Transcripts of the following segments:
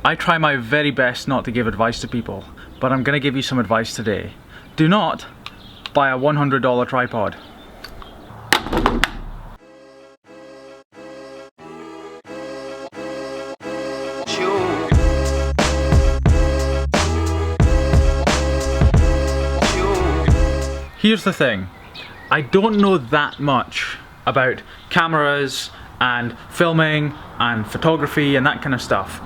I try my very best not to give advice to people, but I'm gonna give you some advice today. Do not buy a $100 tripod. Here's the thing, I don't know that much about cameras and filming and photography and that kind of stuff,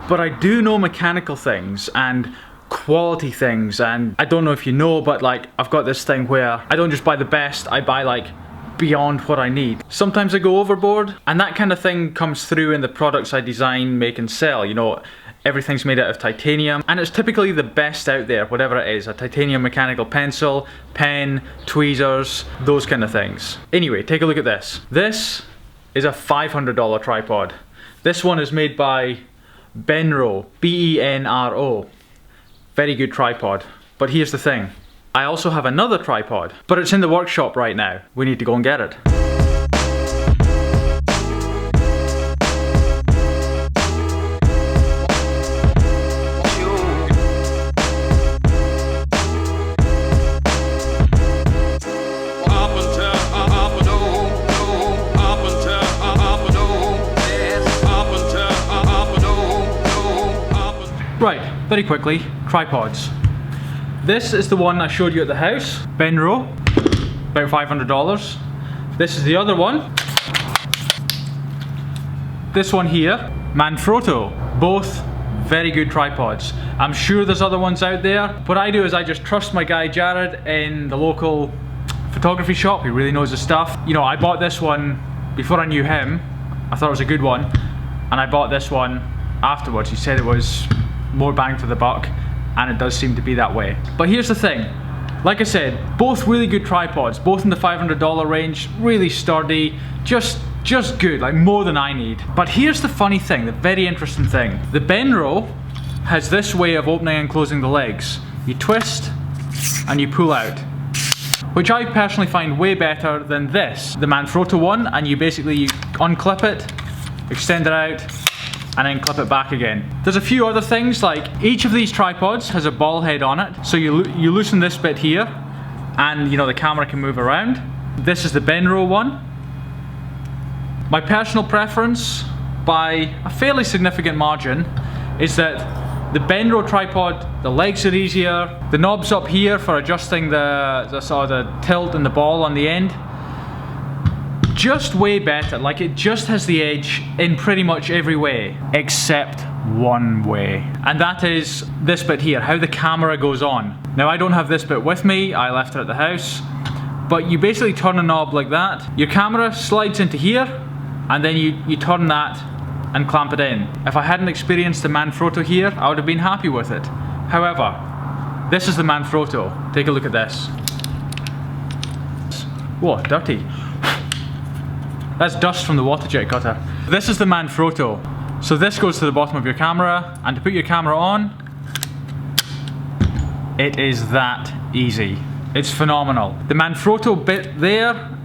but I do know mechanical things and quality things, and I don't know if you know, but like I've got this thing where I don't just buy the best, I buy like beyond what I need. Sometimes I go overboard, and that kind of thing comes through in the products I design, make and sell. You know, everything's made out of titanium, and it's typically the best out there, whatever it is. A titanium mechanical pencil, pen, tweezers, those kind of things. Anyway, take a look at this. This is a $500 tripod. This one is made by Benro, B-E-N-R-O. Very good tripod. But here's the thing. I also have another tripod, but it's in the workshop right now. We need to go and get it. Right, very quickly, tripods. This is the one I showed you at the house, Benro, about $500. This is the other one. This one here, Manfrotto, both very good tripods. I'm sure there's other ones out there. What I do is I just trust my guy Jared in the local photography shop. He really knows his stuff. You know, I bought this one before I knew him. I thought it was a good one, and I bought this one afterwards. He said it was more bang for the buck, and it does seem to be that way. But here's the thing, like I said, both really good tripods, both in the $500 range, really sturdy, just good, like more than I need. But here's the funny thing, the very interesting thing. The Benro has this way of opening and closing the legs. You twist and you pull out, which I personally find way better than this, the Manfrotto one, and you unclip it, extend it out, and then clip it back again. There's a few other things, like each of these tripods has a ball head on it, so you loosen this bit here, and you know the camera can move around. This is the Benro one. My personal preference, by a fairly significant margin, is that the Benro tripod, the legs are easier, the knobs up here for adjusting the sort of the tilt and the ball on the end, just way better. Like, it just has the edge in pretty much every way except one way, and that is this bit here, how the camera goes on. Now I don't have this bit with me, I left it at the house, but you basically turn a knob like that, your camera slides into here, and then you turn that and clamp it in. If I hadn't experienced the Manfrotto here, I would have been happy with it. However, this is the Manfrotto. Take a look at this. Whoa, dirty. That's dust from the water jet cutter. This is the Manfrotto. So this goes to the bottom of your camera, and to put your camera on, it is that easy. It's phenomenal. The Manfrotto bit there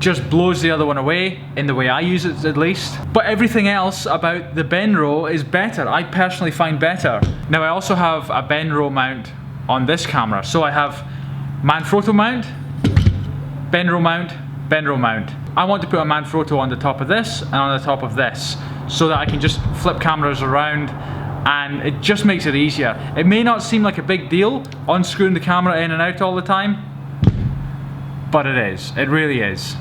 just blows the other one away, in the way I use it at least. But everything else about the Benro is better, I personally find better. Now I also have a Benro mount on this camera. So I have Manfrotto mount, Benro mount, Benro mount. I want to put a Manfrotto on the top of this and on the top of this, so that I can just flip cameras around, and it just makes it easier. It may not seem like a big deal unscrewing the camera in and out all the time, but it is. It really is.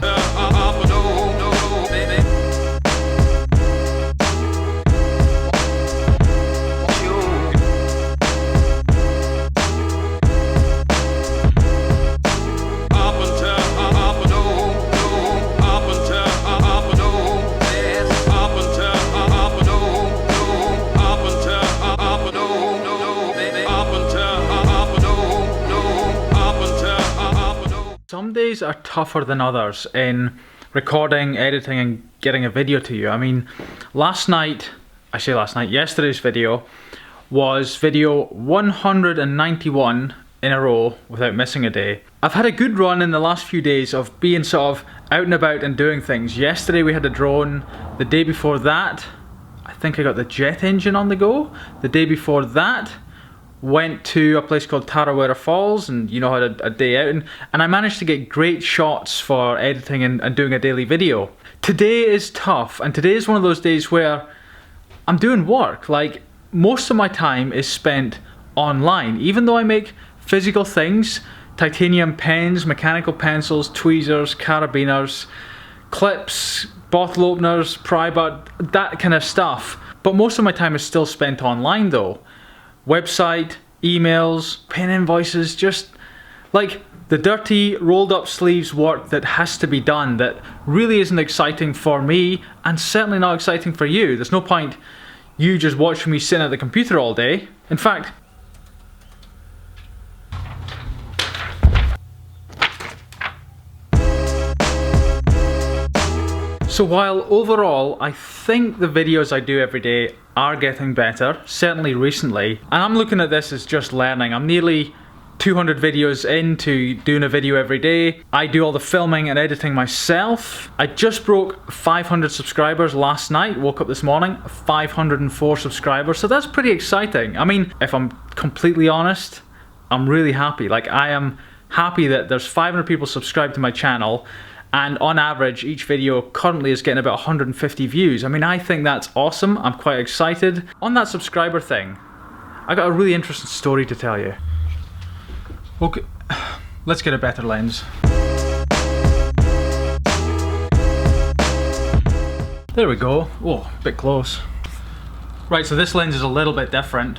Some days are tougher than others in recording, editing and getting a video to you. I mean, yesterday's video was video 191 in a row without missing a day. I've had a good run in the last few days of being sort of out and about and doing things. Yesterday we had a drone, the day before that, I think I got the jet engine on the go. The day before that, went to a place called Tarawera Falls, and you know, had a day out, and I managed to get great shots for editing and doing a daily video. Today is tough, and today is one of those days where I'm doing work. Like, most of my time is spent online. Even though I make physical things, titanium pens, mechanical pencils, tweezers, carabiners, clips, bottle openers, pry bar, that kind of stuff. But most of my time is still spent online though. Website, emails, paying invoices, just like the dirty rolled up sleeves work that has to be done, that really isn't exciting for me and certainly not exciting for you. There's no point you just watching me sitting at the computer all day. In fact, so while overall I think the videos I do every day are getting better, certainly recently, and I'm looking at this as just learning. I'm nearly 200 videos into doing a video every day. I do all the filming and editing myself. I just broke 500 subscribers last night, woke up this morning, 504 subscribers, so that's pretty exciting. I mean, if I'm completely honest, I'm really happy. Like, I am happy that there's 500 people subscribed to my channel, and on average each video currently is getting about 150 views. I mean, I think that's awesome. I'm quite excited. On that subscriber thing, I got a really interesting story to tell you. Okay, let's get a better lens. There we go. Oh, a bit close. Right, so this lens is a little bit different.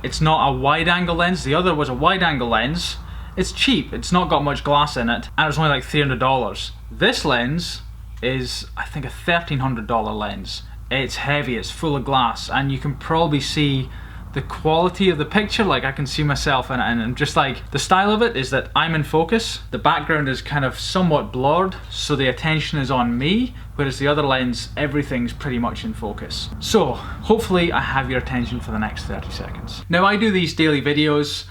It's not a wide angle lens. The other was a wide angle lens. It's cheap, it's not got much glass in it, and it was only like $300. This lens is, I think, a $1,300 lens. It's heavy, it's full of glass, and you can probably see the quality of the picture. Like, I can see myself in it, and just like, the style of it is that I'm in focus, the background is kind of somewhat blurred, so the attention is on me, whereas the other lens, everything's pretty much in focus. So, hopefully I have your attention for the next 30 seconds. Now, I do these daily videos.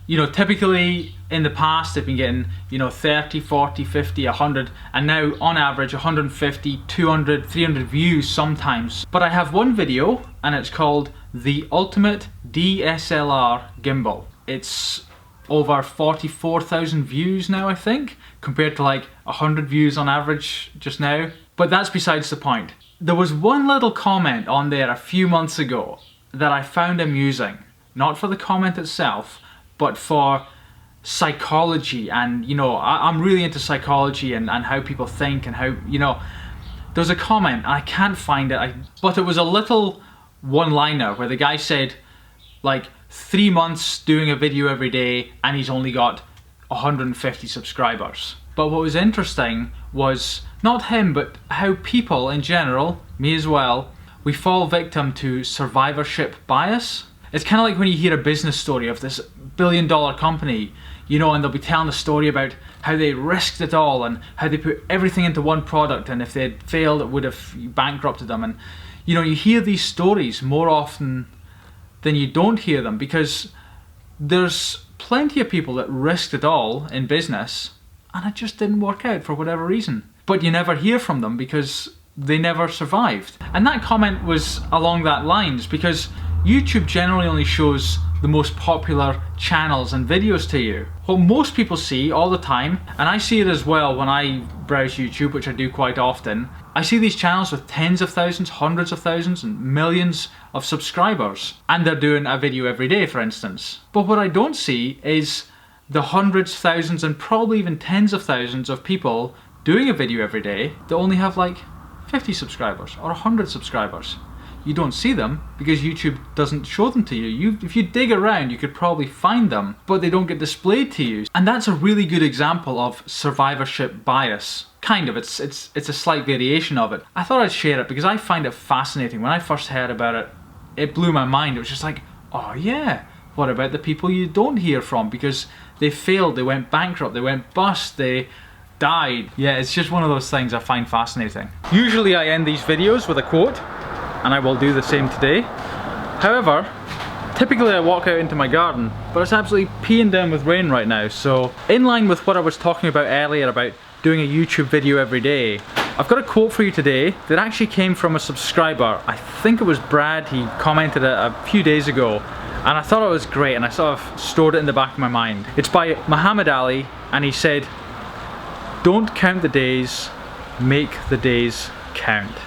You know, typically in the past they've been getting, you know, 30, 40, 50, 100, and now on average 150, 200, 300 views sometimes. But I have one video and it's called The Ultimate DSLR Gimbal. It's over 44,000 views now, I think, compared to like 100 views on average just now. But that's besides the point. There was one little comment on there a few months ago that I found amusing. Not for the comment itself, but for psychology, and you know, I'm really into psychology and how people think and how, you know, there's a comment, and I can't find it, but it was a little one-liner where the guy said, like, 3 months doing a video every day and he's only got 150 subscribers. But what was interesting was not him, but how people in general, me as well, we fall victim to survivorship bias. It's kind of like when you hear a business story of this billion-dollar company, you know, and they'll be telling a story about how they risked it all and how they put everything into one product, and if they had failed it would have bankrupted them. And you know, you hear these stories more often than you don't hear them, because there's plenty of people that risked it all in business and it just didn't work out for whatever reason. But you never hear from them because they never survived. And that comment was along that lines, because YouTube generally only shows the most popular channels and videos to you. What most people see all the time, and I see it as well when I browse YouTube, which I do quite often, I see these channels with tens of thousands, hundreds of thousands, and millions of subscribers, and they're doing a video every day, for instance. But what I don't see is the hundreds, thousands, and probably even tens of thousands of people doing a video every day that only have like 50 subscribers or 100 subscribers. You don't see them because YouTube doesn't show them to you. If you dig around, you could probably find them, but they don't get displayed to you. And that's a really good example of survivorship bias. Kind of, it's a slight variation of it. I thought I'd share it because I find it fascinating. When I first heard about it, it blew my mind. It was just like, oh yeah, what about the people you don't hear from because they failed, they went bankrupt, they went bust, they died. Yeah, it's just one of those things I find fascinating. Usually I end these videos with a quote, and I will do the same today. However, typically I walk out into my garden, but it's absolutely peeing down with rain right now. So in line with what I was talking about earlier about doing a YouTube video every day, I've got a quote for you today that actually came from a subscriber. I think it was Brad. He commented it a few days ago, and I thought it was great, and I sort of stored it in the back of my mind. It's by Muhammad Ali, and he said, "Don't count the days, make the days count."